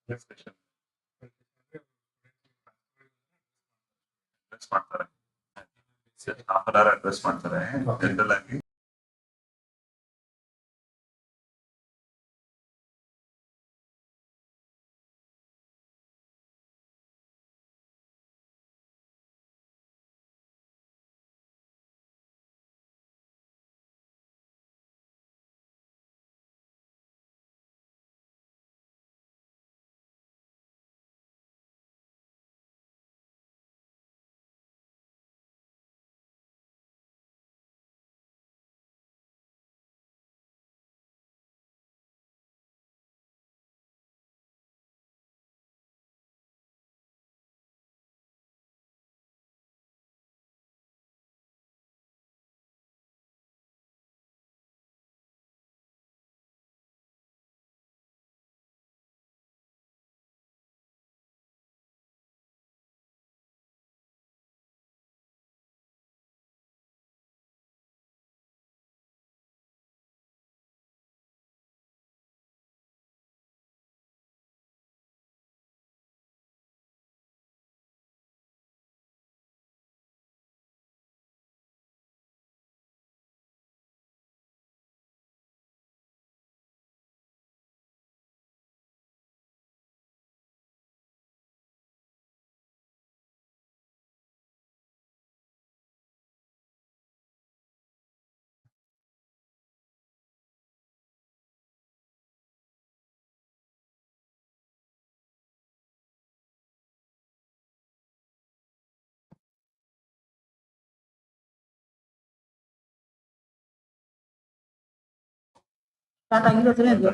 Discussion. Address ಮಾಡ್ತಾರೆ. half an hour address ಮಾಡ್ತಾರೆ general ಆಗಿ. ಸ್ಟಾರ್ಟ್ ಆಗಿರೋದ್ರೆ ಅದು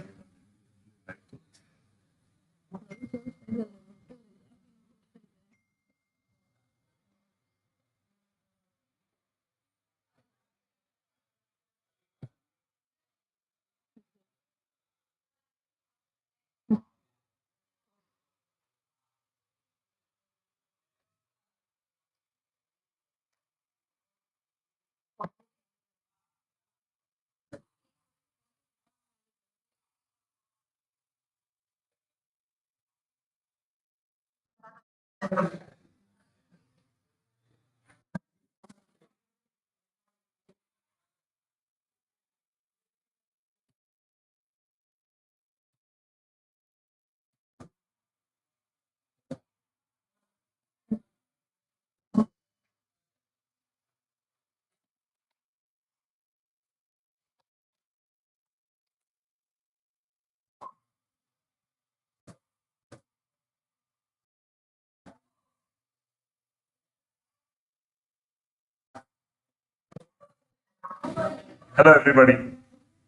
Hello, everybody.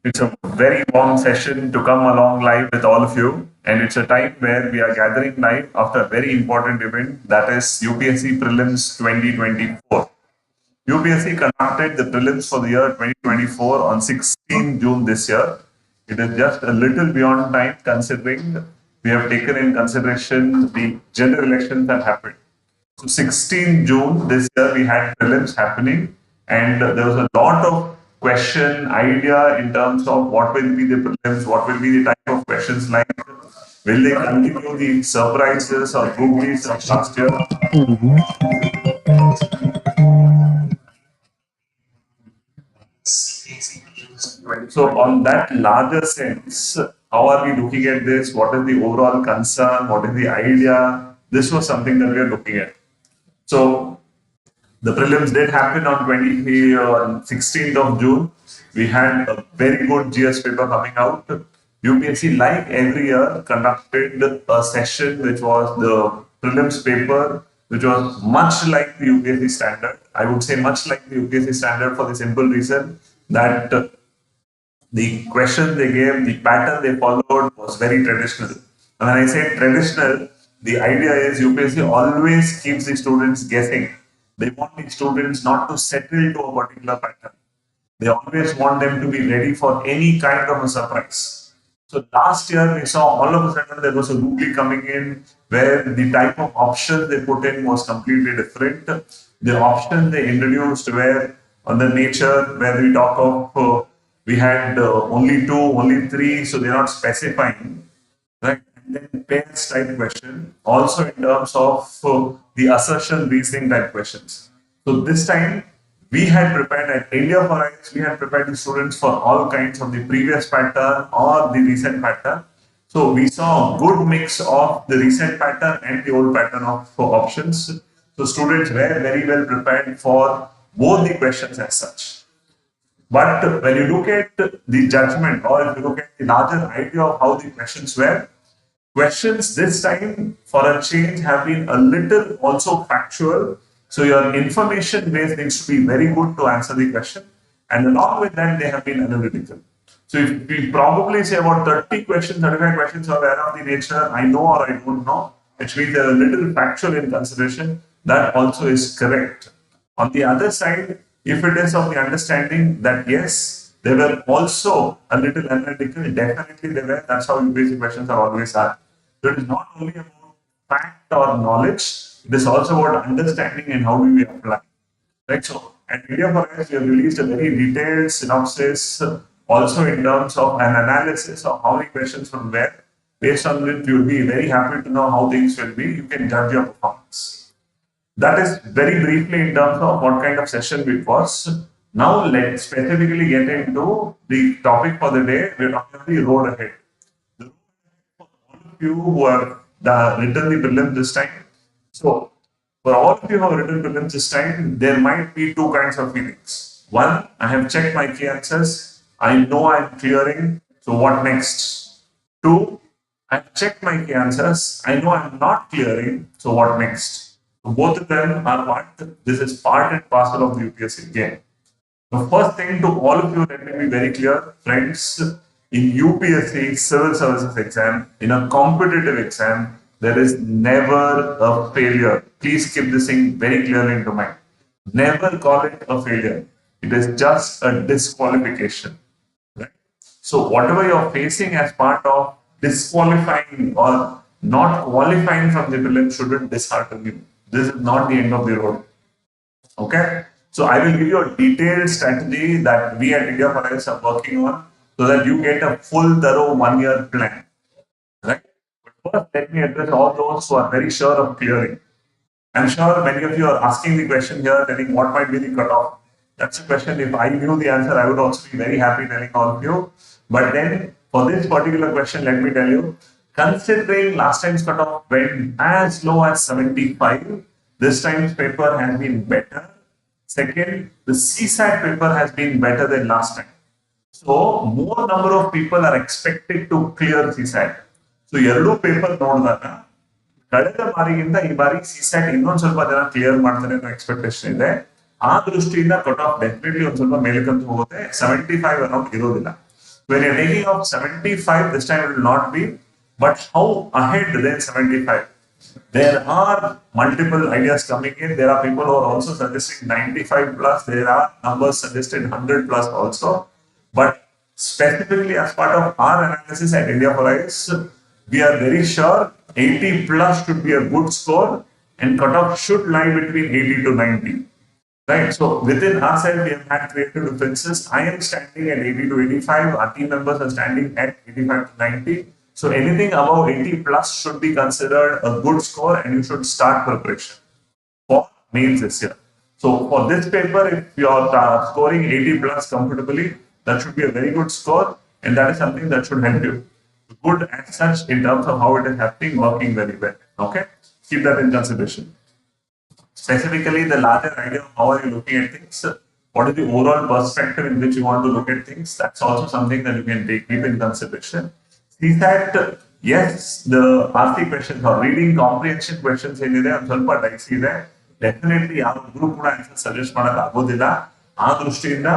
It's a very warm session to come along live with all of you. And it's a time where we are gathering live after a very important event, that is UPSC Prelims 2024. UPSC conducted the prelims for the year 2024 on 16 June this year. It is just a little beyond time considering we have taken in consideration the general elections that happened. So 16 June this year we had prelims happening, and there was a lot of question idea in terms of what will be the prelims, what will be the type of questions like, will they continue the surprises or googlies of last year? So on that larger sense, how are we looking at this? What is the overall concern? What is the idea? This was something that we are looking at. So the prelims did happen on 16th of June. We had a very good GS paper coming out. UPSC, like every year, conducted a session which was the prelims paper, which was much like the UPSC standard. I would say much like the UPSC standard for the simple reason that the question they gave, the pattern they followed was very traditional. And when I say traditional, the idea is UPSC always keeps the students guessing. They want the students not to settle to a particular pattern. They always want them to be ready for any kind of a surprise. So last year we saw all of a sudden there was a rupee coming in where the type of options they put in was completely different. The options they introduced were on the nature where we talk of we had only two, only three, so they're not specifying. Right? then pairs type question, also in terms of the assertion reasoning type questions. So this time we had prepared at India for IELTS, we had prepared the students for all kinds of the previous pattern or the recent pattern. So we saw a good mix of the recent pattern and the old pattern of options. So students were very well prepared for both the questions as such. But when you look at the judgment, or if you look at the larger idea of how the questions were, questions this time for a change have been a little also factual. So your information base needs to be very good to answer the question. And along with that, they have been analytical. So if we probably say about 30 questions, 35 questions are aware of the nature, I know or I don't know, which means they're a little factual in consideration. That also is correct. On the other side, if it is of the understanding that yes, they were also a little analytical, definitely they were. That's how UPSC questions are always asked. So it is not only about fact or knowledge, it is also about understanding and how do we apply. Right. So at Media for us, we have released a very detailed synopsis, also in terms of an analysis of how many questions from where. Based on which you'll be very happy to know how things will be. You can judge your performance. That is very briefly in terms of what kind of session it was. Now let's specifically get into the topic for the day. We're talking about the road ahead. The road ahead for all of you who have written the prelims this time. So, for all of you who have written prelims this time, there might be two kinds of feelings. One, I have checked my key answers. I know I'm clearing. So, what next? Two, I've checked my key answers. I know I'm not clearing. So, what next? So both of them are what? This is part and parcel of the UPSC game. The first thing to all of you, let me be very clear, friends, in UPSC civil services exam, in a competitive exam, there is never a failure. Please keep this thing very clearly into mind. Never call it a failure. It is just a disqualification. Right? So whatever you're facing as part of disqualifying or not qualifying from the prelim shouldn't dishearten you. This is not the end of the road. Okay? So I will give you a detailed strategy that we at India for IELTS are working on so that you get a full thorough 1 year plan. Right? But first, let me address all those who are very sure of clearing. I'm sure many of you are asking the question here, telling what might be the cutoff. That's a question. If I knew the answer, I would also be very happy telling all of you. But then, for this particular question, let me tell you, considering last time's cutoff went as low as 75, this time's paper has been better. Second, the CSAT paper has been better than last time. So, more number of people are expected to clear CSAT. So, ಎರಡು paper ನೋಡಿದಾಗ ಕಳೆದ ಬಾರಿಗಿಂತ ಈ ಬಾರಿ CSAT ಇನ್ನೊಂದು ಸ್ವಲ್ಪ ಜನ clear ಮಾಡ್ತಾರೆ ಅನ್ನೋ ಎಕ್ಸ್ಪೆಕ್ಟೇಷನ್ ಇದೆ. ಆ ದೃಷ್ಟಿಯಿಂದ ಕಟ್ ಆಫ್ ಡೆಫಿನೆಟ್ಲಿ ಒಂದು ಸ್ವಲ್ಪ ಮೇಲಕ್ಕಂತೂ ಹೋಗುತ್ತೆ. 75 ಅರೌಂಡ್ ಇರೋದಿಲ್ಲ. When you taking of 75 this time it will not be, but how ahead then 75? There are multiple ideas coming in. There are people who are also suggesting 95 plus. There are numbers suggested 100 plus also. But specifically as part of our analysis at India for IELTS, we are very sure 80 plus should be a good score and cutoff should lie between 80 to 90. Right. So within our side, we have had creative differences. I am standing at 80 to 85. Our team members are standing at 85 to 90. So anything above 80 plus should be considered a good score and you should start preparation for mains this year. So for this paper, if you are scoring 80 plus comfortably, that should be a very good score and that is something that should help you. Good as such in terms of how it is happening, working very well. Okay, keep that in consideration. Specifically, the larger idea of how are you looking at things, what is the overall perspective in which you want to look at things, that's also something that you can keep in consideration. CSAT, yes, the RC questions or reading comprehension questions ಏನಿದೆ ಒಂದು ಸ್ವಲ್ಪ daisy ಇದೆ. Definitely ಯಾವ group ಕೂಡ answer suggest ಮಾಡಕ್ ಆಗೋದಿಲ್ಲ. ಆ ದೃಷ್ಟಿಯಿಂದ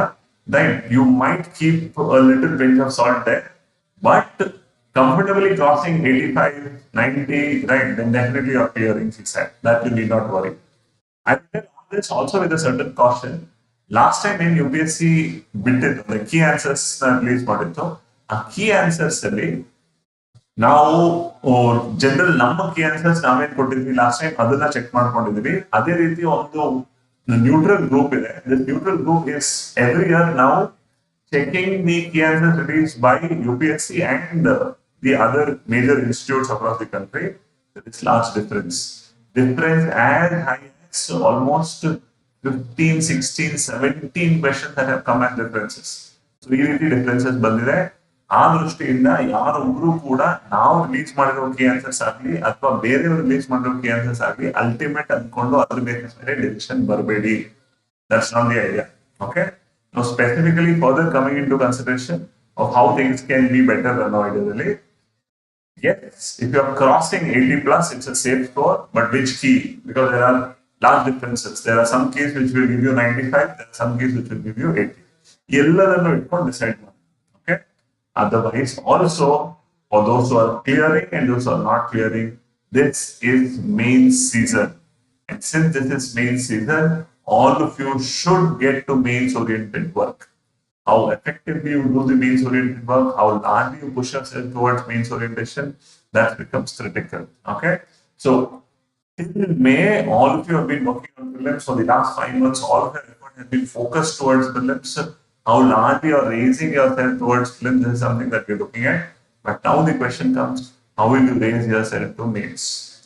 you might keep a little pinch of salt there, but comfortably crossing 85, 90, right, then definitely you're clearing CSAT. That you need not worry. I will all this also with a certain caution. Last time in UPSC ಬಿಟ್ಟಿದ್ದು the key answers release ಮಾಡಿತ್ತು. ಆ key answers ಅಲ್ಲಿ ನಾವು general ನಮ್ಮ key answers ನಾವೇನ್ ಕೊಟ್ಟಿದ್ವಿ last time ಅದನ್ನ check ಮಾಡ್ಕೊಂಡಿದ್ವಿ. ಅದೇ ರೀತಿ ಒಂದು ನ್ಯೂಟ್ರಲ್ ಗ್ರೂಪ್ ಇದೆ. This neutral group is every year ನಾವು checking the key answers release by UPSC and the other major institutes across the country, there is large difference. Difference as high as almost 15, 16, 17 questions that have come as differences. So ಈ ರೀತಿ differences ಬಂದಿದೆ. ಆ ದೃಷ್ಟಿಯಿಂದ ಯಾರೊಬ್ರು ಕೂಡ ನಾವು release ಮಾಡಿರೋ key answers ಆಗಲಿ ಅಥವಾ ಬೇರೆಯವರು ರಿಲೀಸ್ ಮಾಡಿರೋ ಕೀ ಆನ್ಸರ್ಸ್ ಆಗಲಿ ಅಲ್ಟಿಮೇಟ್ ಅಂದ್ಕೊಂಡು ಅದ್ರ ಬೇಸಿಸ್ ಮೇಲೆ ಡಿಸಿಷನ್ ಬರಬೇಡಿ. That's not the idea. Okay. Now, specifically, further coming into consideration of how things can be better than ideally. Yes, if you are crossing 80 plus, it's a safe score. But which key? Because there are large differences. There are some keys which will give you 95. There are some keys which will give you 80. ಎಲ್ಲದನ್ನು ಇಟ್ಕೊಂಡು decide ಮಾಡಿ. Okay. Otherwise, also for those who are clearing and those who are not clearing, this is main season. And since this is main season, all of you should get to mains oriented work. How effectively you do the mains oriented work, how largely you push yourself towards mains orientation, that becomes critical. Okay. So till May, all of you have been working on prelims for the last 5 months. All of your effort has been focused towards prelims. How largely you are raising yourself towards prelims is something that we're looking at. But now the question comes, how will you raise yourself to mains?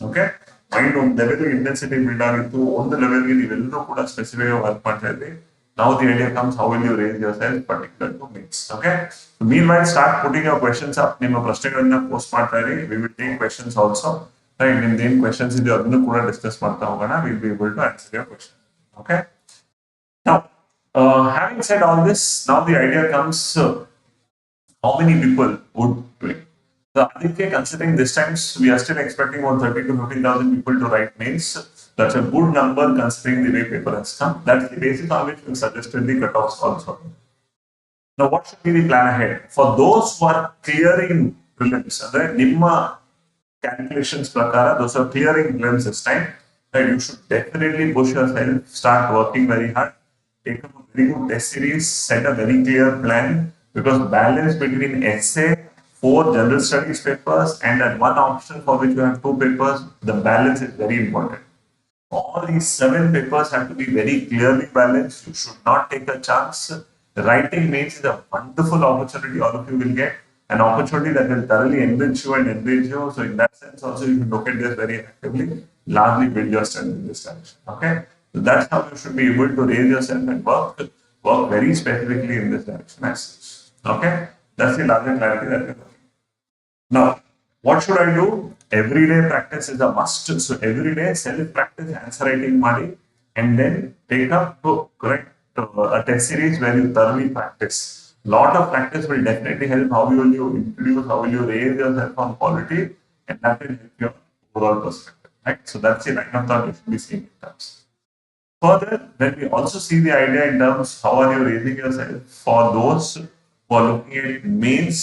Okay. Mind ಒಂದು level intensity build ಆಗಿತ್ತು, ಒಂದು ಲೆವೆಲ್ಗೆ ನೀವೆಲ್ಲರೂ ಕೂಡ specific ಆಗಿ work ಮಾಡ್ತಾ ಇದ್ರಿ. Now the idea comes, how will you raise yourself particular to mains? Okay. So meanwhile, start putting your questions up. ನಿಮ್ಮ ಪ್ರಶ್ನೆಗಳನ್ನ ಪೋಸ್ಟ್ ಮಾಡ್ತಾ ಇರಿ. We will take questions also. Right. ನಿಮ್ದು ಏನು questions ಇದೆಯೋ ಅದನ್ನು ಕೂಡ ಡಿಸ್ಕಸ್ ಮಾಡ್ತಾ ಹೋಗೋಣ. We will be able to answer your question. Okay. Now, having said all this, now the idea comes, how many people would do it? So, considering this times we are still expecting about 30 to 15,000 people to write mains. That's a good number considering the way paper has come. That's the basis on which we suggested the cutoffs also. Now, what should be the plan ahead? For those who are clearing prelims, Nimma calculations prakara, those who are clearing prelims this time, right, you should definitely push yourself, start working very hard, take up a very good test series, set a very clear plan, because balance between essay, 4 general studies papers and that one option for which you have 2 papers, the balance is very important. All these 7 papers have to be very clearly balanced. You should not take a chance. Writing mains is a wonderful opportunity all of you will get, an opportunity that will thoroughly enrich you and enrich you. So in that sense also you should look at this very effectively, largely build your strength in this direction. Okay. So that's how you should be able to raise yourself and work very specifically in this direction as such. Okay. That's the larger clarity that we're looking. Now, what should I do? Everyday practice is a must. So every day self-practice answer writing madi, and then take up a test series where you thoroughly practice. Lot of practice will definitely help. How will you introduce, how will you raise yourself on quality, and that will help your overall perspective. Right? So that's the line of thought you should be seeing in terms. Further, then we also see the idea in terms how are you raising yourself for those who are looking at mains.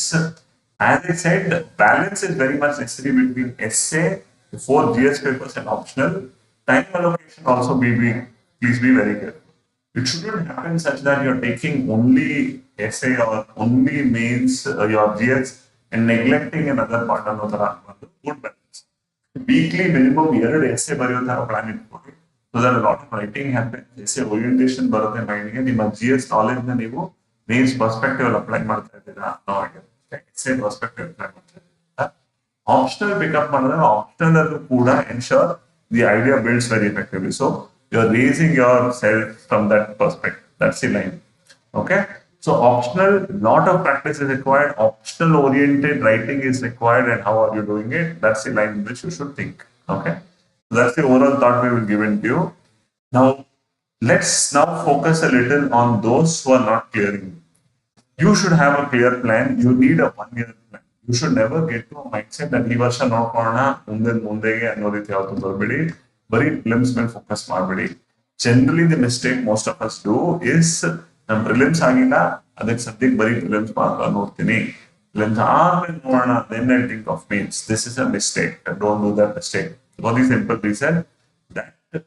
As I said, balance is very much necessary between essay, 4 GS papers and optional. Time allocation also please be very careful. It shouldn't happen such that you're taking only essay or only mains, your GS, and neglecting another part of the good balance. Weekly minimum 2 essay ಬರೆಯೋದು plan ಇಟ್ಕೊಳ್ಳಿ. So that a lot of writing happens. Essay orientation ಬರುತ್ತೆ ಮೈಂಡ್ಗೆ. ನಿಮ್ಮ GS knowledge ನ ನೀವು mains perspective apply ಮಾಡ್ತಾ ಇದ್ದೀರಾ? No idea. Essay perspective apply ಮಾಡ್ತಾ ಇದ್ದೀರಾ? Optional pick up ಮಾಡಿದ್ರೆ optional ಕೂಡ ensure the idea builds very effectively. So you're raising yourself from that perspective. That's the line. Okay. So optional, lot of practice is required. Optional oriented writing is required, and how are you doing it? That's the line in which you should think. Okay. So that's the overall thought we will give into you. Now, let's now focus a little on those who are not clearing. You should have a clear plan. You need a 1-year plan. You should never get to a mindset that ಈ ವರ್ಷ ನೋಡ್ಕೊಳ್ಳೋಣ ಮುಂದೆಗೆ ಅನ್ನೋ ರೀತಿ ಯಾವತ್ತೂ ಬರಬೇಡಿ. ಬರೀ prelims ಮೇಲೆ focus ಮಾಡಬೇಡಿ. Generally, the mistake most of us do is ನಮ್ಮ ಪ್ರಿಲಿಮ್ಸ್ ಆಗಿಲ್ಲ, ಅದಕ್ಕೆ ಸದ್ಯಕ್ಕೆ ಬರೀ ಪ್ರಿಲಿಮ್ಸ್ ಮಾತ್ರ ನೋಡ್ತೀನಿ. ಪ್ರಿಲಿಮ್ಸ್ ಆದ್ಮೇಲೆ ನೋಡೋಣ, then I think of mains. This is a mistake. Don't do that mistake. For the simple reason that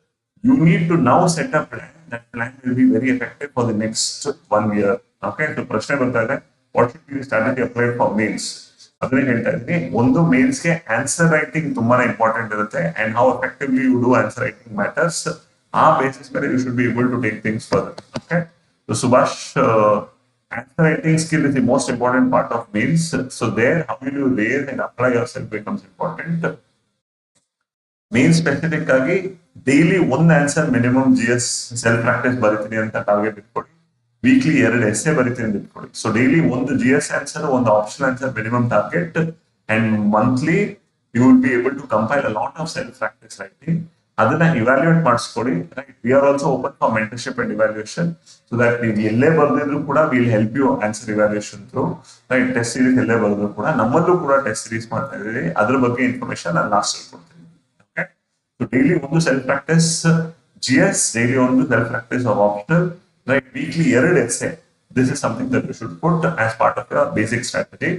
you need to now set a plan. That plan will be very effective for the next 1 year. Okay, so ಪ್ರಶ್ನೆ ಬರ್ತಾ ಇದೆ, what should be the strategy applied for mains? ಅದನ್ನೇ ಹೇಳ್ತಾ ಇದ್ದೀನಿ. ಒಂದು ಮೇನ್ಸ್ಗೆ answer writing ತುಂಬಾನೇ important ಇರುತ್ತೆ, and how effectively you do answer writing matters. ಆ ಬೇಸಿಸ್ ಮೇಲೆ you should be able to take things further. Okay, so Subhash answer writing skill is the most important part of mains. So there, how will you raise and apply yourself becomes important. Main specific ಆಗಿ daily ಒಂದ್ answer minimum GS self practice ಬರೀತೀನಿ ಅಂತ target ಇಟ್ಕೊಳ್ಳಿ. Weekly 2 essay ಬರೀತೀನಿ ಅಂತ ಇಟ್ಕೊಳ್ಳಿ. So daily ಒಂದು GS answer, ಒಂದು option answer minimum target, and monthly you will be able to compile a lot of self practice writing. ಅದನ್ನ ಇವ್ಯಾಲ್ಯೂಯೇಟ್ ಮಾಡಿಸ್ಕೊಡಿ. Right, we are also open for mentorship and evaluation, so that ನೀವು ಎಲ್ಲೇ ಬರ್ದಿದ್ರು ಕೂಡ will help you answer evaluation through. Right, test series ಎಲ್ಲೇ ಬರೆದ್ರು ಕೂಡ ನಮ್ಮಲ್ಲೂ ಕೂಡ ಟೆಸ್ಟ್ ಸೀರೀಸ್ ಮಾಡ್ತಾ ಇದ್ದೀವಿ. ಅದ್ರ ಬಗ್ಗೆ ಇನ್ಫಾರ್ಮೇಶನ್ ನಾನು ಲಾಸ್ಟ್ ಅಲ್ಲಿ ಕೊಡ್ತೀನಿ. So daily ಒಂದು self practice GS, daily ಒಂದು self practice of optional, right? Weekly 2 essay. This is something that you should put as part of your basic strategy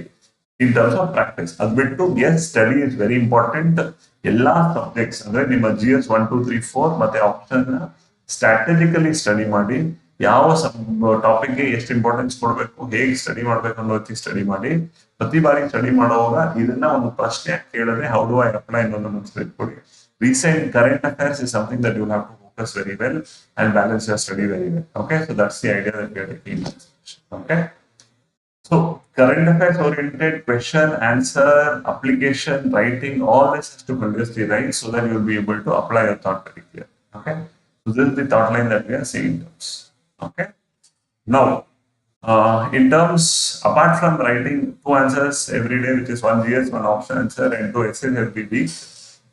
in terms of practice. ಅದು ಬಿಟ್ಟು yes, study is very important. ಎಲ್ಲಾ subjects ಅಂದ್ರೆ ನಿಮ್ಮ GS 1, 2, 3, 4 ಮತ್ತೆ option strategically study ಮಾಡಿ. ಯಾವ ಟಾಪಿಕ್ಗೆ ಎಷ್ಟು importance ಕೊಡಬೇಕು, ಹೇಗೆ ಸ್ಟಡಿ ಮಾಡಬೇಕು ಅನ್ನೋದಕ್ಕೆ ಸ್ಟಡಿ ಮಾಡಿ. ಪ್ರತಿ ಬಾರಿ ಸ್ಟಡಿ ಮಾಡುವಾಗ ಇದನ್ನ ಒಂದು ಪ್ರಶ್ನೆ ಕೇಳಿದ್ರೆ ಹೌ ಡು ಐ ಅಪ್ಲೈ ಅನ್ನೋದನ್ನ ಮನಸ್ಸಿಟ್ಕೊಳ್ಳಿ. Recent current affairs is something that you'll have to focus very well and balance your study very well. Okay, so that's the idea that we are taking. Okay, so current affairs oriented question, answer, application, writing, all this has to continuously write so that you'll be able to apply your thought very clear. Okay, so this is the thought line that we are seeing in terms. Okay, now in terms, apart from writing 2 answers every day, which is 1 GS, 1 option answer, and 2 essays every week,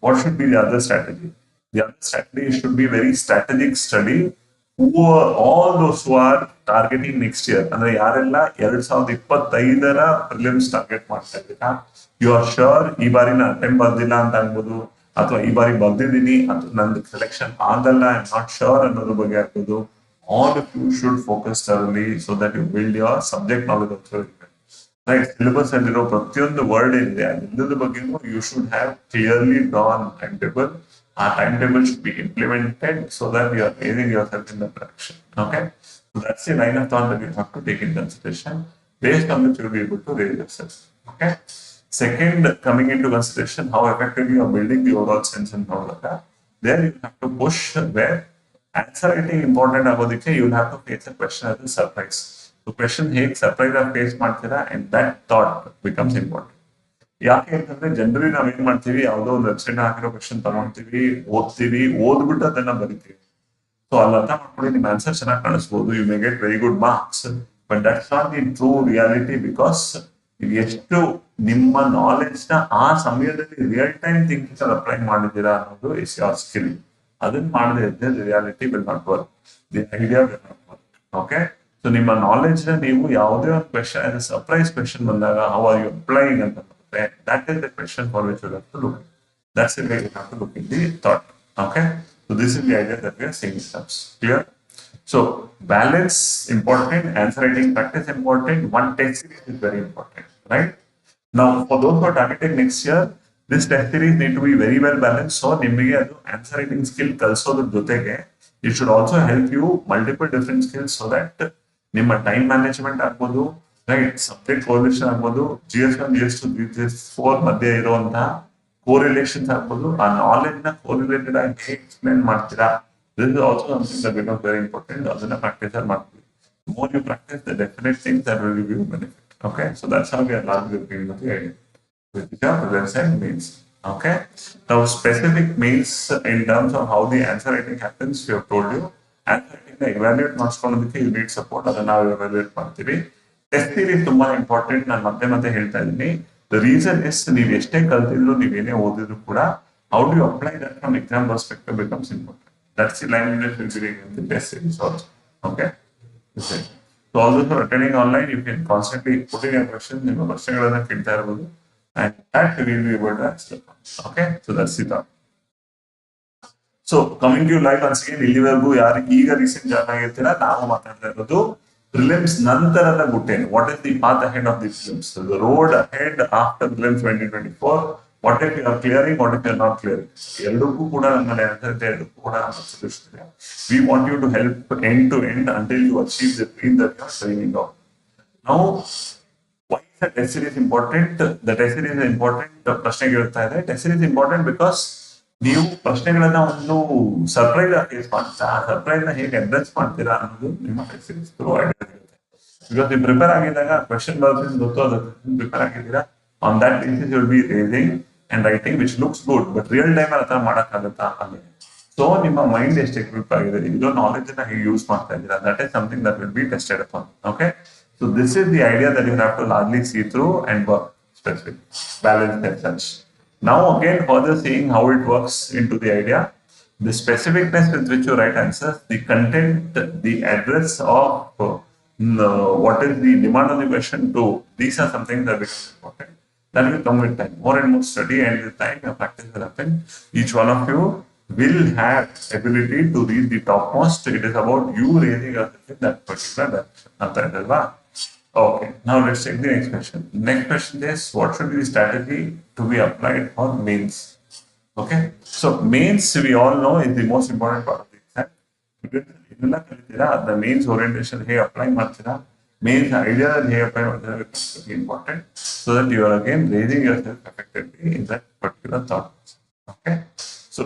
what should be the other strategy? The other strategy should be very strategic study. Who are all those who are targeting next year? ಅಂದ್ರೆ ಯಾರೆಲ್ಲ 2025ರ prelims target ಮಾಡ್ತಾ ಇದ್ದೀರಾ, you are sure ಈ ಬಾರಿ ನಾನು attempt ಬರ್ದಿಲ್ಲ ಅಂತ ಅನ್ಬೋದು, ಅಥವಾ ಈ ಬಾರಿ ಬರ್ದಿದ್ದೀನಿ ಅಥವಾ ನಂದು ಸೆಲೆಕ್ಷನ್ ಆಗಲ್ಲ, ಐ ಆಮ್ ನಾಟ್ ಶೋರ್ ಅನ್ನೋದ್ರ ಬಗ್ಗೆ ಆಗ್ಬೋದು. All of you should focus thoroughly so that you build your subject knowledge also. Right, syllabus ಅಲ್ಲಿರೋ ಪ್ರತಿಯೊಂದು ವರ್ಡ್ ಏನಿದೆ ಅದೆಲ್ಲದ ಬಗ್ಗೆನೂ you should have clearly drawn time table. ಆ time table should be implemented so that you are racing yourself in the direction. Okay, so that's the line of thought that you have to take in consideration, based on which you will be able to race yourself. Okay, second, coming in to consideration how effectively you are building the overall sense ಅಂತ ನೋಡಿದಾಗ there you have to push where answer writing important ಆಗೋದಕ್ಕೆ you will have to face a question as a surprise. Question ಹೇಗೆ surprise ಆಗಿ face ಮಾಡ್ತೀರಾ and that thought becomes important. ಯಾಕೆ ಅಂತಂದ್ರೆ generally ನಾವ್ ಏನ್ ಮಾಡ್ತೀವಿ, ಯಾವುದೋ ಒಂದು ವೆಬ್ಸೈಟ್ ಹಾಕಿರೋ ಕ್ವೆಶನ್ ತಗೊಂತೀವಿ, ಓದ್ತೀವಿ, ಓದ್ಬಿಟ್ಟು ಅದನ್ನ ಬರಿತೀವಿ. ಸೊ ಅಲ್ಲಿ ಅರ್ಥ ಮಾಡ್ಕೊಳ್ಳಿ, ನಿಮ್ ಆನ್ಸರ್ ಚೆನ್ನಾಗಿ ಕಾಣಿಸ್ಬೋದು, you may get very good marks, but that's not the true reality. Because ನೀವು ಎಷ್ಟು ನಿಮ್ಮ ನಾಲೆಡ್ಜ್ ನ ಆ ಸಮಯದಲ್ಲಿ ರಿಯಲ್ ಟೈಮ್ ಥಿಂಕಿಂಗ್ ಅಪ್ಲೈ ಮಾಡಿದ್ದೀರಾ ಅನ್ನೋದು ಇಸ್ ಯೋರ್ ಸ್ಕಿಲ್. ಅದನ್ನ ಮಾಡದೇ ಇದ್ರೆ reality will not work, the idea will not work. Okay, so ನಿಮ್ಮ ನಾಲೆಡ್ಜ್ ನ ನೀವು ಯಾವುದೇ ಒಂದು question as a surprise question ಬಂದಾಗ ಹೌ ಆರ್ ಯು ಅಪ್ಲೈಯಿಂಗ್ ಅಂತ ಬರುತ್ತೆ, that is the question for which you have to look. That's the way you have to look in the thought. Okay, so this is the idea that we are saying in terms. Clear? So balance important, answer writing practice important, one test series is very important. Right, now for those who are targeting next year, this test series need to be very well balance. So ನಿಮಗೆ ಅದು answer writing skill ಕಲಿಸೋದ್ರ ಜೊತೆಗೆ it should also help you multiple different skills, so that ನಿಮ್ಮ time management ಆಗ್ಬೋದು, right, subject correlation ಆಗ್ಬೋದು, GS 1, GS 2, GS 4 ಮಧ್ಯೆ ಇರುವಂತಹ ಕೋರಿಲೇಷನ್ಸ್ ಆಗ್ಬೋದು, ಆ ನಾಲೆಜ್ ನ ಕೋರಿಲೇಟೆಡ್ ಆಗಿ ಹೇಗೆ ಎಕ್ಸ್ಪ್ಲೇನ್ ಮಾಡ್ತೀರಾ, this is also something that becomes very important. ಅದನ್ನ ಪ್ರಾಕ್ಟೀಸ್ ಮಾಡ್ತೀವಿ. More you practice the definite things that will give you benefit. Okay, so that's how we are largely looking at the idea which is your website means. Okay, now specific means in terms of how the answer writing happens, we have told you. Answer writing ನ evaluate ಮಾಡಿಸ್ಕೊಳ್ಳೋದಕ್ಕೆ you need support, ಅದನ್ನ ನಾವು evaluate ಮಾಡ್ತೀವಿ. Test series ತುಂಬಾ important, ನಾನು ಮತ್ತೆ ಮತ್ತೆ ಹೇಳ್ತಾ ಇದ್ದೀನಿ. ದ ರೀಸನ್ ಇಸ್, ನೀವು ಎಷ್ಟೇ ಕಲ್ತಿದ್ರು, ನೀವೇನೇ ಓದಿದ್ರು ಕೂಡ how do you apply that from exam perspective becomes important. That's the line that will be in the test series also. Okay, so all those who are attending online, you can constantly put in your questions, ನಿಮ್ಮ ಪ್ರಶ್ನೆಗಳನ್ನ ಕೇಳ್ತಾ ಇರಬಹುದು, and that we will be able to answer. Okay, so that's the thought. So coming you live once again, ಇಲ್ಲಿವರೆಗೂ ಯಾರು ಈಗ recent join ಆಗಿರ್ತೀರಾ, ನಾವು ಮಾತಾಡ್ತಾ ಇರೋದು ಪ್ರಿಲಿಮ್ಸ್ ನಂತರದ ಗುಟ್ಟೇನು. What is the path ahead of the prelims, the road ahead after prelims 2024. What if you are clearing, what if you are not clearing. ಎರಡಕ್ಕೂ ಕೂಡ ನಮ್ಮಲ್ಲಿ ಆನ್ಸರ್, ಎರಡಕ್ಕೂ ಕೂಡ ಸೊಲ್ಯೂಷನ್ ಇದೆ. We want you to help end to end until you achieve the dream that you are dreaming of. ನಾವು why is the test series important? The test series is important. ಪ್ರಶ್ನೆ ಕೇಳ್ತಾ ಇದೆ. Test series is important because ನೀವು ಪ್ರಶ್ನೆಗಳನ್ನ ಒಂದು surprise ಆಗಿ face ಮಾಡ್ತಾ, surprise ನ ಹೇಗೆ ಅಡ್ರೆಸ್ ಮಾಡ್ತೀರಾ ಅನ್ನೋದು ನಿಮ್ಮ ಟೆಸ್ಟ್ ಸೀರೀಸ್ ಥ್ರೂ ಐಡಿಯಾ ಇರುತ್ತೆ. Because ನೀವು ಪ್ರಿಪೇರ್ ಆಗಿದ್ದಾಗ ಕ್ವೆಶನ್ ಬರುತ್ತೆ ಗೊತ್ತು ಅದು ಪ್ರಿಪೇರ್ ಆಗಿದ್ದೀರಾ on that basis you will be racing and writing which looks good but real time ಅಲ್ಲಿ ಆ ಥರ ಮಾಡೋಕ್ಕಾಗುತ್ತಾ ಅಲ್ಲಿ ಸೊ ನಿಮ್ಮ ಮೈಂಡ್ ಎಷ್ಟು ಎಕ್ವಿಪ್ ಆಗಿದೆ ಇದು ನಾಲೆಜ್ ಅನ್ನ ಹೇಗೆ ಯೂಸ್ ಮಾಡ್ತಾ ಇದ್ದೀರಾ that is something that will be tested upon okay so this is the idea that you have to largely see through and work specific balance and such. Now again further seeing how it works into the idea, the specificness with which you write answers, the content, the address of what is the demand of the question to, these are some things that become important. That will come with time. More and more study and with time your practice will happen. Each one of you will have ability to read the topmost. It is about you raising yourself in that particular direction. Okay, now let's take the next question. Next question is what should be the strategy to be applied for mains? Okay, so mains we all know is the most important part of the exam. ಇದನ್ನ ಕಲಿತೀರಾ the mains orientation ಹೇಗೆ apply ಮಾಡ್ತೀರಾ mains idea ಹೇಗೆ apply ಮಾಡ್ತೀರಾ important so that you are again raising yourself effectively in that particular thought. Okay, so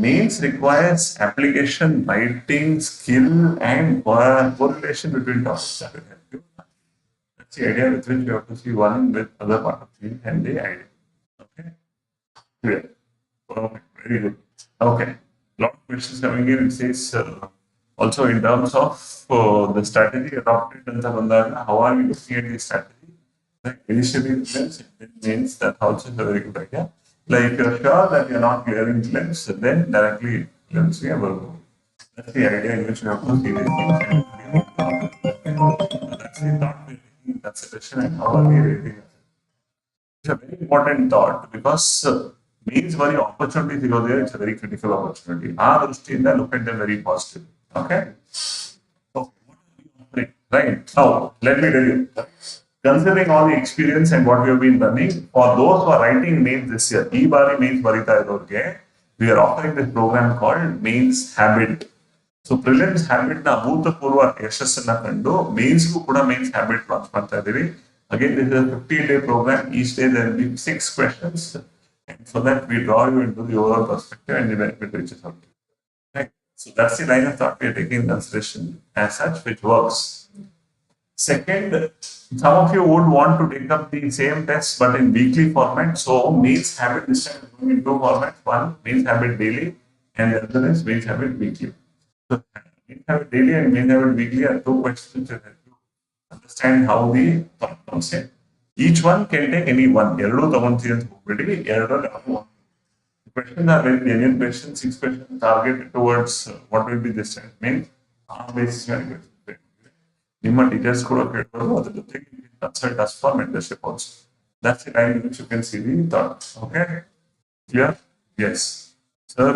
mains requires application, writing skill and correlation between topics. That will help you. That's the idea with which you have to see one with other part of the and the idea. Okay, clear. Perfect. Very good. Okay, lot of questions coming in. It says also in terms of the strategy adopted in the Bandana, how are we looking at the strategy? Like initially, it means that also is a very good idea. Like if you're sure that you're not clearing claims, then directly claims we have a go. That's the idea in which we have to see these things. That's the thought we're taking, that's the question, and how are we rating it? It's a very important thought because means very opportunity ಸಿಗೋದು there, it's a very critical opportunity. ಆ ದೃಷ್ಟಿಯಿಂದ look at them very positive. Okay? So, right. Now, let me tell you. Considering all the experience and what we have been learning, for those who are writing mains this year, ಈ ಬಾರಿ mains ಬರೀತಾ ಇರೋರಿಗೆ, we are offering this program called Mains Habit. So prelims habit ನ ಅಭೂತಪೂರ್ವ ಯಶಸ್ಸನ್ನ ಕಂಡು ಮೇನ್ಸ್ಗೂ ಕೂಡ mains habit launch ಮಾಡ್ತಾ ಇದೀವಿ again this is 15-day program. Each day there will be 6 questions and so that we draw you into the overall perspective and the benefit which is out there. Right? So that's the line of thought we are taking in consideration as such, which works. Second, some of you would want to take up the same test but in weekly format. So mains habit this time is going in 2 formats. One, mains habit daily and the other is mains habit weekly. So mains habit daily and mains habit weekly are 2 questions that help you understand how the thought comes in. Each one can take any one. ಎರಡು ತಗೊಂತೀವಿ ಅಂತ ಹೋಗ್ಬಿಡಿ ಎರಡರಲ್ಲಿ ಯಾವುದೋ ಒಂದು. The questions are very genuine questions. 6 questions targeted towards what will be this test means ಆ basis ಮೇಲೆ ನಿಮ್ಮ teachers ಕೂಡ ಕೇಳ್ಬೋದು ಅದ್ರ ಜೊತೆಗೆ consult us for mentorship also. That's the time in which you can see the thought. Okay? Clear? Yes. Sir,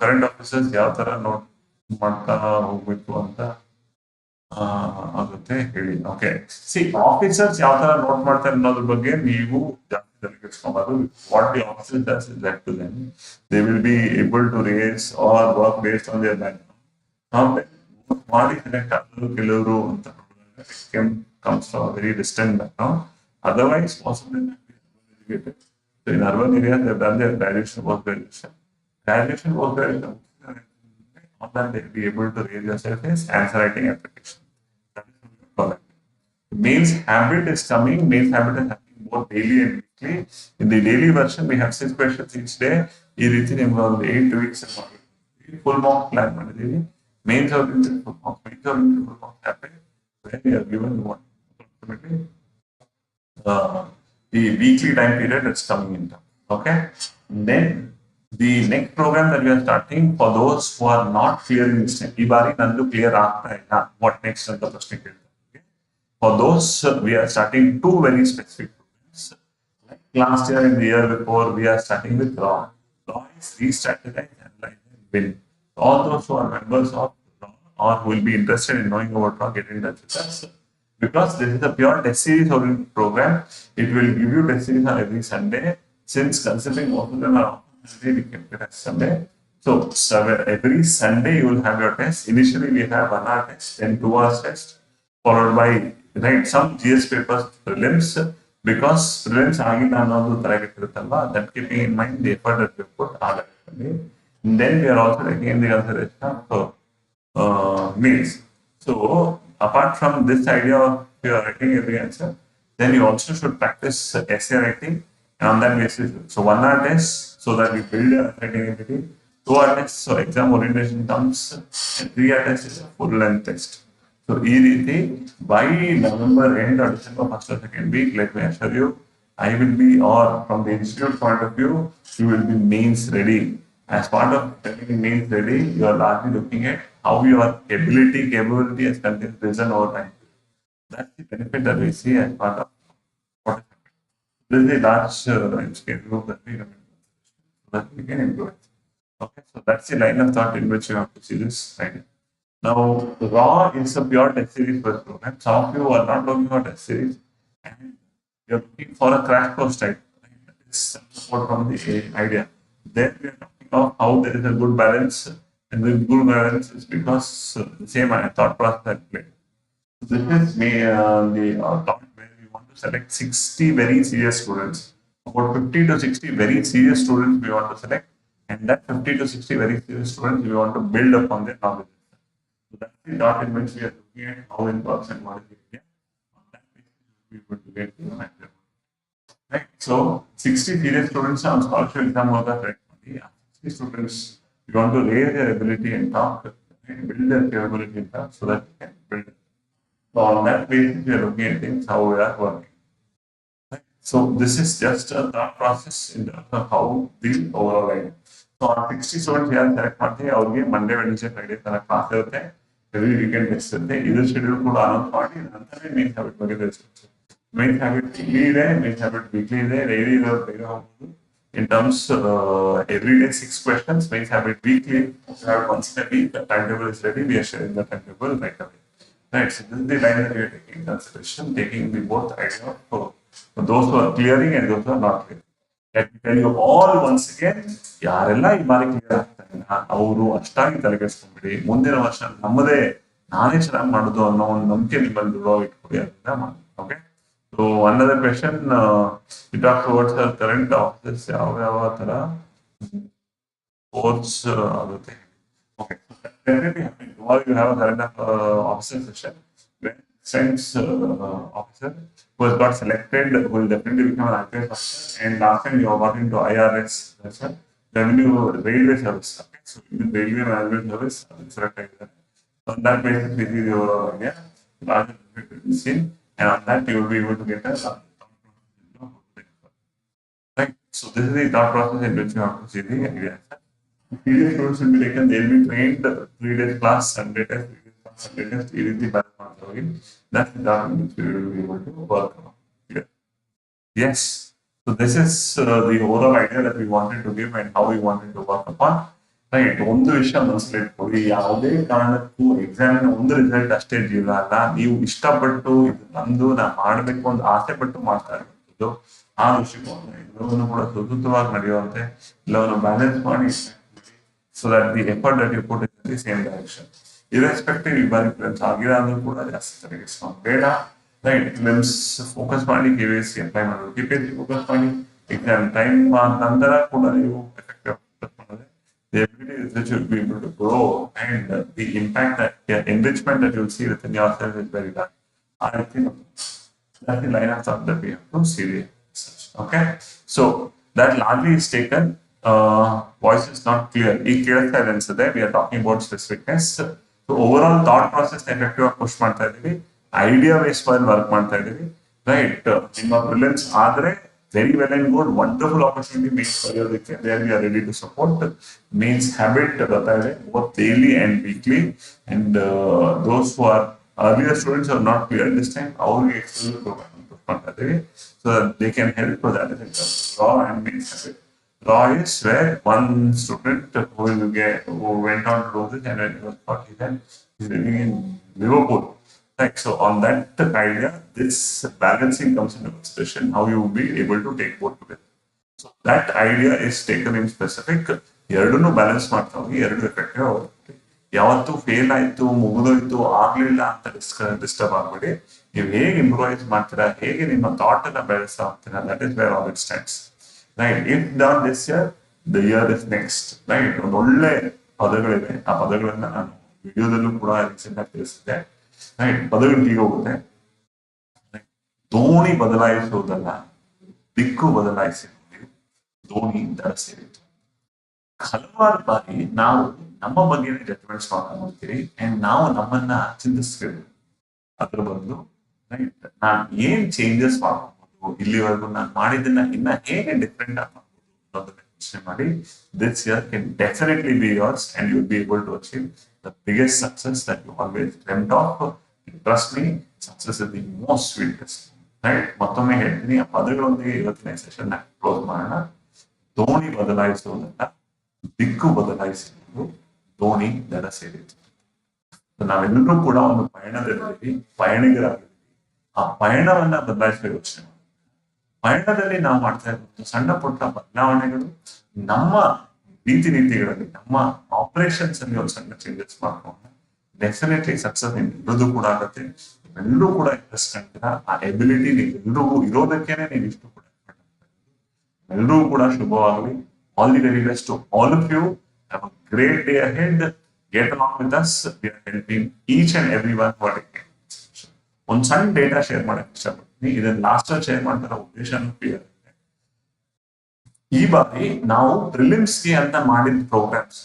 current officers ಯಾವ ತರ note ಮಾಡ್ತಾ ಹೋಗ್ಬೇಕು ಅಂತ ಆಗುತ್ತೆ ಹೇಳಿ. ಓಕೆ, ಸಿ ಆಫೀಸರ್ಸ್ ಯಾವ ತರ ನೋಟ್ ಮಾಡ್ತಾರೆ ಅನ್ನೋದ್ರ ಬಗ್ಗೆ ನೀವು ಜಾಸ್ತಿ ತಲೆಕೆಡಿಸ್ಕೊಬಾರ್ದು. What the officer does is left to them. They will be able to race or work based on their background. ಮಾಡಿ ಸೆಲೆಕ್ಟ್ ಆಗೋದು ಕೆಲವರು ಅಂತ comes from a very distant background. Otherwise possible educated. So in urban areas, they've done their graduation, post graduation. Graduation, post graduation, on that they'll be able to raise yourself as answer writing application. That is what we call it. Mains habit is coming. Mains habit is happening both daily and weekly. In the daily version, we have 6 questions each day. ಈ ರೀತಿ ನಿಮ್ಗೆ ಒಂದು 8 weeks full mock plan ಮಾಡಿದೀವಿ. Mains oriented full mock, mains oriented full mock happen. When we are given one approximately the weekly time period that's coming in. Okay, then the next program that we are starting for those who are not clearing this time. ಈ ಬಾರಿ ನಂದು clear ಆಗ್ತಾ ಇಲ್ಲ, what next ಅಂತ ಪ್ರಶ್ನೆ ಕೇಳ್ತಾರೆ. For those we are starting 2 very specific programs. Like last year and the year before, we are starting with law. Law is re-strategize, analyze and win. All those who are members of law or who will be interested in knowing about law, get in touch with us. Because this is a pure test series oriented program, it will give you test series on every Sunday. Since considering most of them are Sunday, we can get a Sunday. So every Sunday you will have your test. Initially we have 1 hour test, then 2 hours test, followed by some GS papers, prelims, because prelims ಆಗಿಲ್ಲ ಅನ್ನೋದು ತಲೆಗೆಟ್ಟಿರುತ್ತಲ್ವಾ, that keeping in mind the effort that we put are then we are also taking in the consideration of meals. So apart from this idea of your writing every answer, then you also should practice essay writing, and on that basis, so 1 hour test so that you build your writing ability, 2 hour test so exam orientation comes, and 3 hour test is a full length test. So ಈ ರೀತಿ by November end or December first or second week, let me assure you, I will be, or from the institute point of view, you will be mains ready. As part of getting mains ready, you are largely looking at how your capability has continued risen over time. That's the benefit that we see as part of what is happening. This is a large scale group that we recommend so that we can improve it. Okay, so that's the line of thought in which you have to see this idea. Now, raw is a pure test series based program. Some of you are not looking for test series and you're looking for a crash course type. It's support from the idea. Then we are talking of how there is a good balance, and the good balance is because the same thought process that played. This is the thought where we want to select 60 very serious students. About 50 to 60 very serious students we want to select, and that 50 to 60 very serious students we want to build upon their knowledge. So that's the thought in which we are looking at how it works and what is the idea. On that basis, we will get to the matter. Right. So 60 serious students on scholarship exam hoga correct. 60 students, we want to raise their ability and talk and build their capability in talk so that we can build it. So on that basis, we are looking at things how we are working. Right. So this is just a thought process in terms of how the overall idea. So on 60 students ಯಾರು select ಮಾಡ್ತೀವಿ ಅವ್ರಿಗೆ Monday Wednesday Friday ತನಕ class ಇರುತ್ತೆ, every weekend test ಇರುತ್ತೆ. ಇದು schedule ಕೂಡ announce ಮಾಡಿ ನಂತರ ಮೇನ್ ಹ್ಯಾಬಿಟ್ ಬಗ್ಗೆ ತಿಳಿಸ್ತೀವಿ. ಮೇನ್ ಹ್ಯಾಬಿಟ್ ಡೈಲಿ ಇದೆ, ಮೇನ್ ಹ್ಯಾಬಿಟ್ ವೀಕ್ಲಿ ಇದೆ, ಡೈಲಿ ಇರೋದು ಬೇಗ ಹೋಗ್ಬೋದು. In terms every day 6 questions, main habit weekly, have once in a week, the timetable is ready, we are sharing the timetable right away. Right, so this is the line that we are taking in consideration, taking the both idea of those who are clearing and those who are not clearing. Let me tell you all once again, ಯಾರೆಲ್ಲ ಈ ಬಾರಿ clear ಆಗ್ತಾರೆ ಅವರು ಅಷ್ಟಾಗಿ ತಲೆಗೆಡಿಸ್ಕೊಂಡ್ಬಿಡಿ, ಮುಂದಿನ ವರ್ಷ ನಮ್ಮದೇ ನಾನೇ ಚೆನ್ನಾಗಿ ಮಾಡೋದು ಅನ್ನೋ ಒಂದು ನಂಬಿಕೆ ನಿಮ್ಮಲ್ಲಿ ದೃಢವಾಗಿ ಇಟ್ಕೊಡಿ, ಅದನ್ನ ಮಾಡಿ. Okay. So another question, you talked about the current offices, ಯಾವ ತರ course ಆಗುತ್ತೆ. Okay, definitely happening. Tomorrow you have a current officer session where science officer who has got selected will definitely become an IPS officer. And last time you got into IRS, Revenue Railway Service. Okay, so in Railway Management Service, select on that basis, we see the overall idea, larger seen. And on that, you will be able to get a right. So this is the thought process in which you have to see the idea. Serious students will be taken. They will be trained 3 days class, Sunday test, 3 days class, Sunday test. It is the balance. That's the thought in which we will be able to work on. Yeah. Yes. So this is the overall idea that we wanted to give and how we wanted to work upon. Right. ಒಂದು ವಿಷಯ ಮನಸ್ಸಲ್ಲಿ ಇಟ್ಕೊಳ್ಳಿ, ಯಾವುದೇ ಕಾರಣಕ್ಕೂ ಎಕ್ಸಾಮಿನ ಒಂದು result ಅಷ್ಟೇ ಜೀವನ ಅಲ್ಲ. ನೀವು ಇಷ್ಟಪಟ್ಟು ಇದು ನಂದು ನಾ ಮಾಡಬೇಕು ಅಂತ ಆಸೆ ಪಟ್ಟು ಮಾಡ್ತಾ ಇರುವಂಥದ್ದು ಆ ದೃಷ್ಟಿಕೋನ. ಎಲ್ಲವನ್ನು ಕೂಡ ಸುಸೂತ್ರವಾಗಿ ನಡೆಯುವಂತೆ ಎಲ್ಲವನ್ನು ಬ್ಯಾಲೆನ್ಸ್ ಮಾಡಿ so that the effort that you put in the same direction. Irrespective ಈ ಬಾರಿ ಪ್ರಿಲಿಮ್ಸ್ ಆಗಿಲ್ಲ ಅಂದ್ರೂ ಕೂಡ ಜಾಸ್ತಿ ತಲೆಗೆಡಿಸ್ಕೊಂಡು ಬೇಡ. ರೈಟ್. ಪ್ರಿಲಿಮ್ಸ್ ಫೋಕಸ್ ಮಾಡಿ KPSC ಅಪ್ಲೈ ಮಾಡೋದು, KPSC ಫೋಕಸ್ ಮಾಡಿ ಎಕ್ಸಾಮ್ ಟೈಮ್ ನಂತರ ಕೂಡ ನೀವು ಎಫೆಕ್ಟಿವ್ ಮಾಡಿದ್ರೆ the ability is that you'll be able to grow, and the impact that enrichment that you'll see within yourself is very large. I think that's the line of thought that we have to see the research. Okay, so that largely is taken. Voice is not clear. In clear silence, we are talking about specificness. So overall thought process effective push ಮಾಡ್ತಾ ಇದೀವಿ, idea based work ಮಾಡ್ತಾ ಇದೀವಿ. Right. ನಿಮ್ಮ prelims ಆದ್ರೆ very well and good, wonderful opportunity means career there we are ready to support. Means habit both daily and weekly, and those who are earlier students are not clear this time, our external program so that they can help for that in terms of raw and means habit. Raw is where one student who went on to do this, and when he was 40 then he's living in Liverpool. Right. So on that idea, this balancing comes into consideration, how you will be able to take both together. So that idea is taken in specific. ಎರಡನ್ನೂ balance ಮಾಡ್ತಾ ಹೋಗಿ, ಎರಡು effective ಆಗುತ್ತೆ. ಯಾವತ್ತು fail ಆಯ್ತು ಮುಗಿದೋಯ್ತು ಆಗ್ಲಿಲ್ಲ ಅಂತ ಡಿಸ್ಟರ್ಬ್ ಆಗ್ಬೇಡಿ. ನೀವು ಹೇಗೆ ಇಂಪ್ರೂವೈಸ್ ಮಾಡ್ತೀರಾ, ಹೇಗೆ ನಿಮ್ಮ ಥಾಟ್ ಅನ್ನ ಬೆಳೆಸ್ತಾ ಹೋಗ್ತೀರಾ, that is where all it stands. Right. If done this year, the year is next. Right. ಒಂದು ಒಳ್ಳೆ ಪದಗಳಿವೆ, ಆ ಪದಗಳನ್ನ ನಾನು ವಿಡಿಯೋದಲ್ಲೂ ಕೂಡ ರೀಸೆಂಟ್ ಆಗಿ ತಿಳಿಸಿದ್ದೆ. ರೈಟ್, ಪದಗಳು ಹೀಗೆ ಹೋಗುತ್ತೆ. ದೋಣಿ ಬದಲಾಯಿಸುವುದಲ್ಲ, ದಿಕ್ಕು ಬದಲಾಯಿಸಿದ್ದೀವಿ, ದೋಣಿ ದಡ ಸೇರಿತು. ಹಲವಾರು ಬಾರಿ ನಾವು ನಮ್ಮ ಬಗ್ಗೆ ಜಡ್ಜ್ಮೆಂಟ್ಸ್ ಮಾಡ್ಕೊಂಡ್ಬಿಡ್ತೀವಿ ಅಂಡ್ ನಾವು ನಮ್ಮನ್ನ ಚಿಂತಿಸ್ತೀವಿ. ಅದ್ರ ಬದಲು ರೈಟ್, ನಾನು ಏನ್ ಚೇಂಜಸ್ ಮಾಡ್ಕೋಬಹುದು, ಇಲ್ಲಿವರೆಗೂ ನಾನು ಮಾಡಿದ್ದನ್ನ ಇನ್ನ ಹೇಗೆ ಡಿಫ್ರೆಂಟ್ ಆಗಿ ಮಾಡ್ಬೋದು ಅನ್ನೋದನ್ನ ಯೋಚನೆ ಮಾಡಿ this year can definitely be yours and you be able to achieve the biggest success that you always dreamed of. Trust me, success is the most sweetest. Right, ಮತ್ತೊಮ್ಮೆ ಹೇಳ್ತೀನಿ, ಆ ಪದಗಳೊಂದಿಗೆ ಇವತ್ತಿನ ಸೆಷನ್ ಕ್ಲೋಸ್ ಮಾಡೋಣ. ದೋಣಿ ಬದಲಾಯಿಸುವುದಲ್ಲ, ದಿಕ್ಕು ಬದಲಾಯಿಸಿದ್ದು, ದೋಣಿ ದಡ ಸೇರಿತು. ನಾವೆಲ್ಲರೂ ಕೂಡ ಒಂದು ಪಯಣದಲ್ಲಿದ್ದೀವಿ, ಪಯಣಿಗರಾಗಿದ್ದೀವಿ. ಆ ಪಯಣವನ್ನ ಬದಲಾಯಿಸುವ ಯೋಚನೆ ಮಾಡಿ. ಪಯಣದಲ್ಲಿ ನಾವು ಮಾಡ್ತಾ ಇರುವಂತಹ ಸಣ್ಣ ಪುಟ್ಟ ಬದಲಾವಣೆಗಳು ನಮ್ಮ ರೀತಿ ನೀತಿಗಳಲ್ಲಿ, ನಮ್ಮ ಆಪರೇಷನ್ಸ್ ಅಲ್ಲಿ ಒಂದು ಸಣ್ಣ ಚೇಂಜಸ್ ಮಾಡ್ಕೊಂಡು ಡೆಫಿನೆಟ್ಲಿ ಸಕ್ಸಸ್ ನಿಮ್ಮೆಲ್ಲರೂ ಕೂಡ ಆಗುತ್ತೆ. ನೀವೆಲ್ಲರೂ ಕೂಡ ಇಂಟ್ರೆಸ್ಟ್ ಕಂಡಿರ ಆ ಎಬಿಲಿಟಿ ನೀವೆಲ್ಲರಿಗೂ ಇರೋದಕ್ಕೇನೆ ನೀವು ಇಷ್ಟು ಕೂಡ ಎಲ್ಲರೂ ಕೂಡ ಶುಭವಾಗಲಿ. All the very best to all of you. Have a great day ahead. Get along with us. We are helping each and everyone who are in. ಒಂದು ಸಣ್ಣ ಡೇಟಾ ಶೇರ್ ಮಾಡಕ್ಕೆ ಇಷ್ಟಪಡ್ತೀನಿ. ಇದನ್ನ ಲಾಸ್ಟ್ ಅಲ್ಲಿ ಶೇರ್ ಮಾಡ್ತಾರ ಉದ್ದೇಶ ಕ್ಲಿಯರ್. ಈ ಬಾರಿ ನಾವು ಪ್ರಿಲಿಮ್ಸ್ಗೆ ಅಂತ ಮಾಡಿದ ಪ್ರೋಗ್ರಾಮ್ಸ್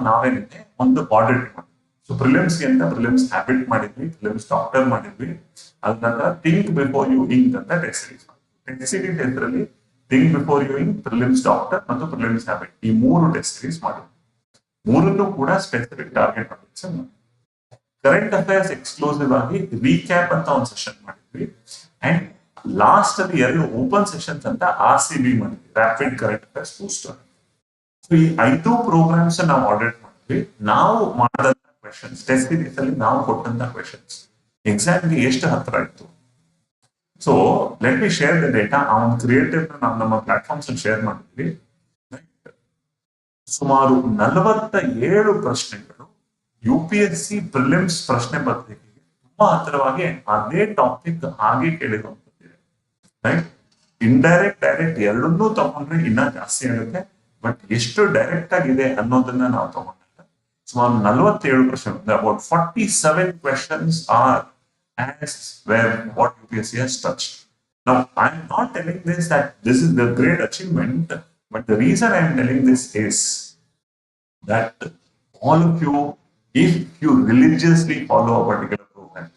ನಾವೇನಿದೆ ಒಂದು ಆಡಿಟ್ ಮಾಡಿದ್ವಿ. ಸೊ ಪ್ರಿಲಿಮ್ಸ್ಗೆ ಅಂತ ಪ್ರಿಲಿಮ್ಸ್ ಹ್ಯಾಬಿಟ್ ಮಾಡಿದ್ವಿ, ಪ್ರಿಲಿಮ್ಸ್ ಡಾಕ್ಟರ್ ಮಾಡಿದ್ವಿ. ಅದ ನಂತರ ಥಿಂಕ್ ಬಿಫೋರ್ ಯು ಇಂಕ್ ಅಂತ ಟೆಸ್ಟ್ ಸೀರೀಸ್ ಮಾಡಿದ್ವಿ. ಟೆಸ್ಟ್ ಸೀರೀಸ್ ಹೆಸರಲ್ಲಿ think before you ink, prelims doctor ಮತ್ತು ಪ್ರಿಲಿಮ್ಸ್ ಹ್ಯಾಬಿಟ್, ಈ 3 ಟೆಸ್ಟ್ ಸೀರೀಸ್ ಮಾಡಿದ್ವಿ. ಮೂರನ್ನು ಕೂಡ specific target topics. Current affairs exclusive ಆಗಿ ರೀಕ್ಯಾಪ್ ಅಂತ ಒಂದು ಸೆಷನ್ ಮಾಡಿದ್ವಿ ಅಂಡ್ ಲಾಸ್ಟ್ ಅಲ್ಲಿ 2 ಓಪನ್ ಸೆಷನ್ಸ್ ಅಂತ RCB ಮಾಡಿದ್ವಿ, ರ್ಯಾಪಿಡ್ ಕರೆಂಟ್ ಅಫೇರ್ಸ್ ಬೂಸ್ಟರ್. ಈ 5 ಪ್ರೋಗ್ರಾಮ್ಸ್ ನಾವು ಆಡಿಟ್ ಮಾಡಿದ್ವಿ. ನಾವು ಮಾಡಿದಂತ ಕ್ವೆಶನ್ಸ್, ಟೆಸ್ಟ್ ಸೀರೀಸ್ ಅಲ್ಲಿ ನಾವು ಕೊಟ್ಟಂತ ಕ್ವೆಶನ್ಸ್ ಎಕ್ಸಾಮ್ಗೆ ಎಷ್ಟು ಹತ್ರ ಇತ್ತು. So let me share the data. ಆ ಒಂದು ಕ್ರಿಯೇಟಿವ್ ನಾವು ನಮ್ಮ ಪ್ಲಾಟ್ಫಾರ್ಮ್ಸ್ ಅಲ್ಲಿ ಶೇರ್ ಮಾಡಿದ್ವಿ. ಸುಮಾರು 47 ಪ್ರಶ್ನೆಗಳು UPSC ಪ್ರಿಲಿಮ್ಸ್ ಪ್ರಶ್ನೆ ಪತ್ರಿಕೆಗೆ ತುಂಬಾ ಹತ್ತಿರವಾಗಿ ಅದೇ ಟಾಪಿಕ್ ಹಾಗೆ ಕೇಳಿರುವಂತದ್ದಿದೆ. ರೈಟ್, ಇಂಡೈರೆಕ್ಟ್ ಡೈರೆಕ್ಟ್ ಎರಡನ್ನೂ ತಗೊಂಡ್ರೆ ಇನ್ನ ಜಾಸ್ತಿ ಆಗುತ್ತೆ. ಬಟ್ ಎಷ್ಟು ಡೈರೆಕ್ಟ್ ಆಗಿದೆ ಅನ್ನೋದನ್ನ ನಾವು ತಗೊಂಡಾಗ ಸುಮಾರು 47 ಪ್ರಶ್ನೆ, about 47 questions are as where what UPSC has touched. Now, I'm not telling this that this is the great achievement, but the reason I'm telling this is that all of you, if you religiously follow a particular program,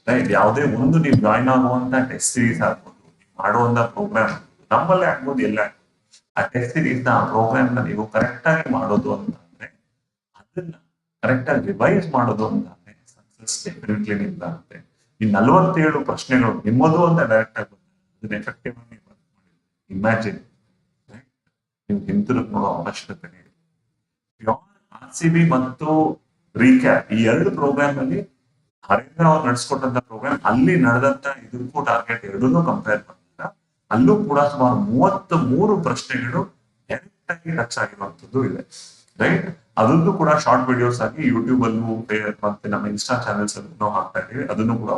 right, ಯಾವುದೇ ಒಂದು ನೀವು join ಆಗುವಂತ test series ಆಗ್ಬೋದು, ಮಾಡುವಂತ program ನಮ್ಮಲ್ಲೇ ಆಗ್ಬೋದು, ಎಲ್ಲ ಆ ಟೆಸ್ಟ್ ಸೀರೀಸ್ ನ ಪ್ರೋಗ್ರಾಮ್ ನ ನೀವು ಕರೆಕ್ಟ್ ಆಗಿ ಮಾಡೋದು ಅಂತಂದ್ರೆ, ಅದನ್ನ ಕರೆಕ್ಟ್ ಆಗಿ ರಿವೈಸ್ ಮಾಡೋದು ಅಂತಂದ್ರೆ ಸಕ್ಸಸ್ ಡೆಫಿನೆಟ್ಲಿ ನಿಮ್ದಾಗುತ್ತೆ. ಈ 47 ಪ್ರಶ್ನೆಗಳು ನಿಮ್ಮದು ಅಂತ ಡೈರೆಕ್ಟ್ ಆಗಿ ಅದನ್ನ ಎಫೆಕ್ಟಿವ್ ಆಗಿ ಇಮ್ಯಾಜಿನ್, ನೀವು ಹಿಂತಿರುಗಿ ನೋಡೋ ಅವಶ್ಯಕತೆ ಇದೆ. RCB ಮತ್ತು ರೀಕ್ಯಾಪ್ ಈ 2 ಪ್ರೋಗ್ರಾಮ್ ಅಲ್ಲಿ ಹರೇಂದ್ರ ಅವ್ರು ನಡೆಸ್ಕೊಟ್ಟಂತ ಪ್ರೋಗ್ರಾಮ್ ಅಲ್ಲಿ ನಡೆದಂತ ಇದಕ್ಕೂ ಟಾರ್ಗೆಟ್ ಎರಡನ್ನೂ ಕಂಪೇರ್ ಮಾಡಿದಾಗ ಅಲ್ಲೂ ಕೂಡ ಸುಮಾರು 33 ಪ್ರಶ್ನೆಗಳು ಡೈರೆಕ್ಟ್ ಆಗಿ ಟಚ್ ಆಗಿರುವಂತದ್ದು ಇದೆ. ರೈಟ್, ಅದನ್ನು ಕೂಡ ಶಾರ್ಟ್ ವಿಡಿಯೋಸ್ ಆಗಿ ಯೂಟ್ಯೂಬ್ ಅಲ್ಲೂ ಮತ್ತೆ ನಮ್ಮ ಇನ್ಸ್ಟಾ ಚಾನೆಲ್ಸ್ ಅಲ್ಲೂ ಹಾಕ್ತಾ ಇದೀವಿ. ಅದನ್ನು ಕೂಡ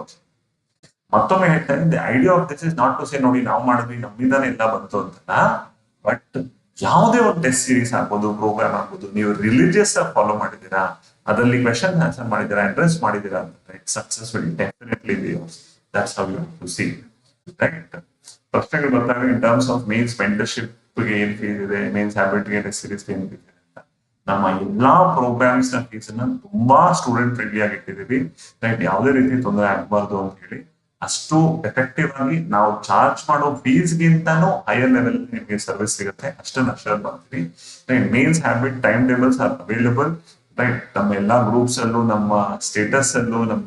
ಮತ್ತೊಮ್ಮೆ ಹೇಳ್ತಾ ಇದ್ದೀನಿ, idea of this is not to say ನೋಡಿ ನಾವು ಮಾಡಿದ್ವಿ ನಮ್ಮಿಂದಾನೆ ಎಲ್ಲ ಬಂತು ಅಂತಲ್ಲ. ಬಟ್ ಯಾವುದೇ ಒಂದು ಟೆಸ್ಟ್ ಸೀರೀಸ್ ಆಗ್ಬೋದು, ಪ್ರೋಗ್ರಾಮ್ ಆಗ್ಬೋದು, ನೀವು ರಿಲಿಜಿಯಸ್ ಆಗಿ ಫಾಲೋ ಮಾಡಿದ್ದೀರಾ, ಅದರಲ್ಲಿ ಕ್ವೆಶನ್ ಆನ್ಸರ್ ಮಾಡಿದ್ದೀರಾ, ಅಡ್ರೆಸ್ ಮಾಡಿದ್ದೀರಾ ಅಂತ success will definitely be yours. That's how you have to see. Right, ಪ್ರಶ್ನೆಗಳು ಬರ್ತಾವೆ in terms of mains mentorship ಗೆ ಏನ್ ಫೀಸ್ ಇದೆ, ಮೇನ್ಸ್ ಹ್ಯಾಬಿಟ್ ಗೆ ಟೆಸ್ಟ್ ಸೀರೀಸ್ ಏನ್ ಫೀಸ್ ಇದೆ ಅಂತ. ನಮ್ಮ ಎಲ್ಲಾ ಪ್ರೋಗ್ರಾಮ್ಸ್ ನ ಫೀಸ್ ಅನ್ನ ತುಂಬಾ ಸ್ಟೂಡೆಂಟ್ ಫ್ರೆಂಡ್ಲಿ ಆಗಿ ಇಟ್ಟಿದ್ದೀವಿ. ರೈಟ್, ಯಾವುದೇ ರೀತಿ ತೊಂದರೆ ಆಗಬಾರ್ದು ಅಂತ ಹೇಳಿ ಅಷ್ಟು ಎಫೆಕ್ಟಿವ್ ಆಗಿ ನಾವು ಚಾರ್ಜ್ ಮಾಡೋ ಫೀಸ್ ಗಿಂತಾನು ಹೈಯರ್ ಲೆವೆಲ್ ನಿಮಗೆ ಸರ್ವಿಸ್ ಸಿಗುತ್ತೆ, ಅಷ್ಟನ್ನ ಶೇರ್ ಮಾಡ್ತೀವಿ. Right, mains habit time tables are available. Right, ನಮ್ಮ ಎಲ್ಲಾ ಗ್ರೂಪ್ಸ್ ಅಲ್ಲೂ, ನಮ್ಮ ಸ್ಟೇಟಸ್ ಅಲ್ಲೂ, ನಮ್ಮ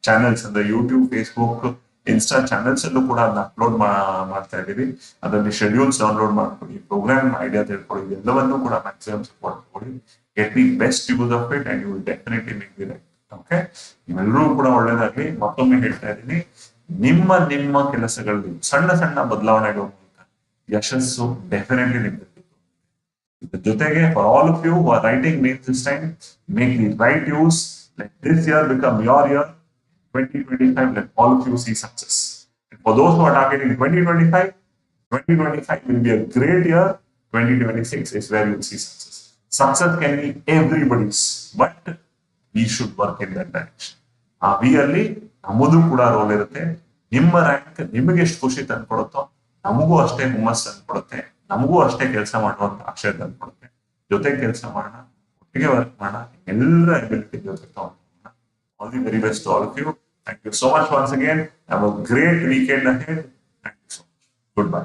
ಚಾನೆಲ್ಸ್ ಅಂದ್ರೆ ಯೂಟ್ಯೂಬ್, ಫೇಸ್ಬುಕ್, ಇನ್ಸ್ಟಾ ಚಾನೆಲ್ಸ್ ಅಲ್ಲೂ ಕೂಡ ಅದನ್ನ ಅಪ್ಲೋಡ್ ಮಾಡ್ತಾ ಇದೀವಿ. ಅದರಲ್ಲಿ ಶೆಡ್ಯೂಲ್ಸ್ ಡೌನ್ಲೋಡ್ ಮಾಡ್ಕೊಳ್ಳಿ, ಪ್ರೋಗ್ರಾಮ್ ಐಡಿಯಾ ತಿಳ್ಕೊಳ್ಳಿ, ಎಲ್ಲವನ್ನೂ ಕೂಡ ಮ್ಯಾಕ್ಸಿಮಮ್ ಸಪೋರ್ಟ್ ಕೊಡಿ. Get the best use of it and you will definitely make the right. Okay, ನೀವೆಲ್ಲರೂ ಕೂಡ ಒಳ್ಳೇದಾಗ್ಲಿ. ಮತ್ತೊಮ್ಮೆ ಹೇಳ್ತಾ ಇದ್ದೀನಿ, ನಿಮ್ಮ ನಿಮ್ಮ ಕೆಲಸಗಳಲ್ಲಿ ಸಣ್ಣ ಸಣ್ಣ ಬದಲಾವಣೆಗಳ ಮೂಲಕ ಯಶಸ್ಸು ಡೆಫಿನೆಟ್ಲಿ ನಿಮ್ಗೆ. ಇದ್ರ ಜೊತೆಗೆ for all of you who are writing mains this time, make the right use. Let this year become your year. 2025, let all of you see success. And for those who are targeting 2025, 2025 will be a great year. 2026 is where you will see success. Success can be everybody's, but we should work in that direction. ಆ V ಅಲ್ಲಿ ನಮ್ಮದು ಕೂಡ roll ಇರುತ್ತೆ. ನಿಮ್ಮ rank ನಿಮಗೆ ಎಷ್ಟು ಖುಷಿ ತಂದ್ಕೊಡುತ್ತೋ ನಮಗೂ ಅಷ್ಟೇ ಹುಮ್ಮಸ್ ತಂದ್ಕೊಡುತ್ತೆ, ನಮಗೂ ಅಷ್ಟೇ ಕೆಲಸ ಮಾಡುವಂತ ಆಶಯ ತಂದ್ಕೊಡುತ್ತೆ. ಜೊತೆಗೆ ಕೆಲಸ ಮಾಡೋಣ, ಒಟ್ಟಿಗೆ ವರ್ಕ್ ಮಾಡೋಣ, ಎಲ್ಲರ ಎಬಿಲಿಟಿ ಜೊತೆ ತಗೊಂಡು all the very best to all of you. Thank you so much once again. Have a great weekend ahead. Thank you so much. Good by.